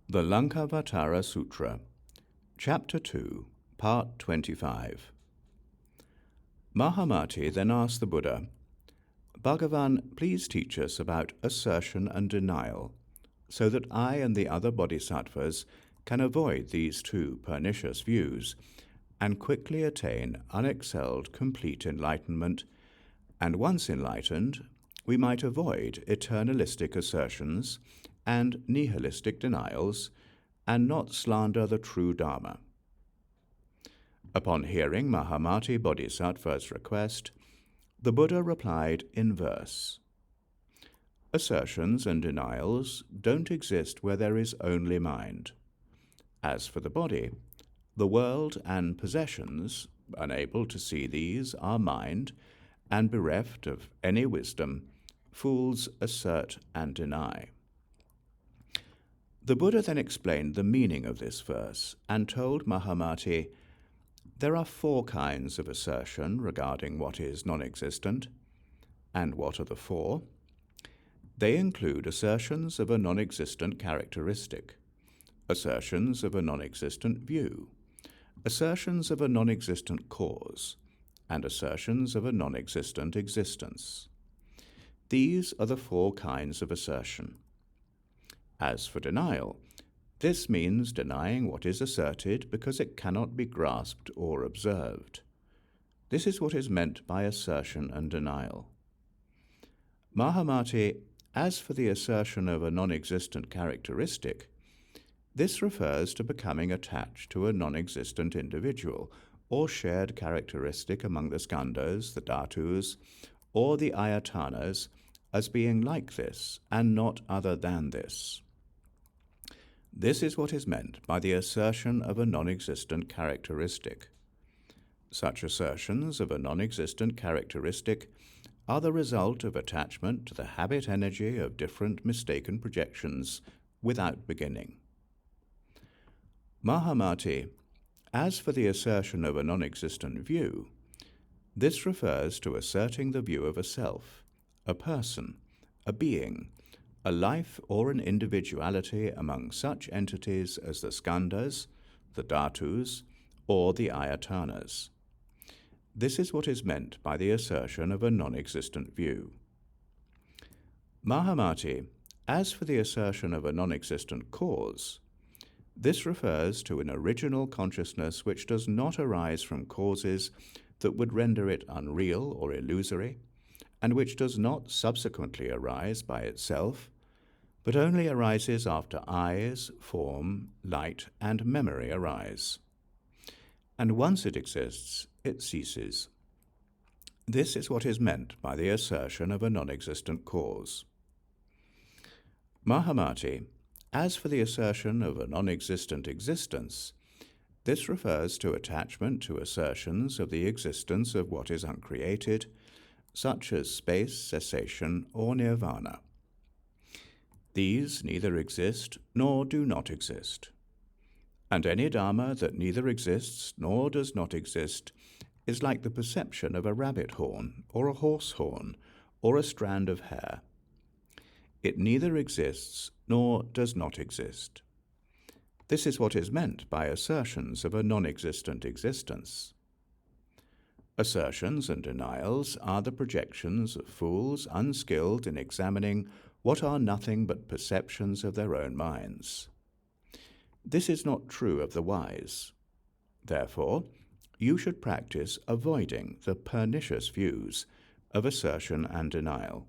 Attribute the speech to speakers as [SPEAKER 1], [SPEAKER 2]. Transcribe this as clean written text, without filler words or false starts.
[SPEAKER 1] The Laṅkāvatāra Sūtra, Chapter 2, Part 25. Mahāmati then asked the Buddha, "Bhagavan, please teach us about assertion and denial, so that I and the other bodhisattvas can avoid these two pernicious views and quickly attain unexcelled complete enlightenment, and once enlightened, we might avoid eternalistic assertions and nihilistic denials, and not slander the true Dharma." Upon hearing Mahāmati Bodhisattva's request, the Buddha replied in verse, "Assertions and denials don't exist where there is only mind. As for the body, the world and possessions, unable to see these, are mind, and bereft of any wisdom, fools assert and deny." The Buddha then explained the meaning of this verse and told Mahāmati, "There are four kinds of assertion regarding what is non-existent. And what are the four? They include assertions of a non-existent characteristic, assertions of a non-existent view, assertions of a non-existent cause, and assertions of a non-existent existence. These are the four kinds of assertion. As for denial, this means denying what is asserted because it cannot be grasped or observed. This is what is meant by assertion and denial. Mahāmati, as for the assertion of a non-existent characteristic, this refers to becoming attached to a non-existent individual or shared characteristic among the skandhas, the dhatus, or the ayatanas as being like this and not other than this. This is what is meant by the assertion of a non-existent characteristic. Such assertions of a non-existent characteristic are the result of attachment to the habit energy of different mistaken projections without beginning. Mahāmati, as for the assertion of a non-existent view, this refers to asserting the view of a self, a person, a being, a life or an individuality among such entities as the skandhas, the dhatus, or the ayatanas. This is what is meant by the assertion of a non-existent view. Mahāmati, as for the assertion of a non-existent cause, this refers to an original consciousness which does not arise from causes that would render it unreal or illusory, and which does not subsequently arise by itself, but only arises after eyes, form, light, and memory arise. And once it exists, it ceases. This is what is meant by the assertion of a non-existent cause. Mahāmati, as for the assertion of a non-existent existence, this refers to attachment to assertions of the existence of what is uncreated, such as space, cessation, or nirvana. These neither exist nor do not exist. And any Dharma that neither exists nor does not exist is like the perception of a rabbit horn, or a horse horn, or a strand of hair. It neither exists nor does not exist. This is what is meant by assertions of a non-existent existence. Assertions and denials are the projections of fools unskilled in examining what are nothing but perceptions of their own minds. This is not true of the wise. Therefore, you should practice avoiding the pernicious views of assertion and denial.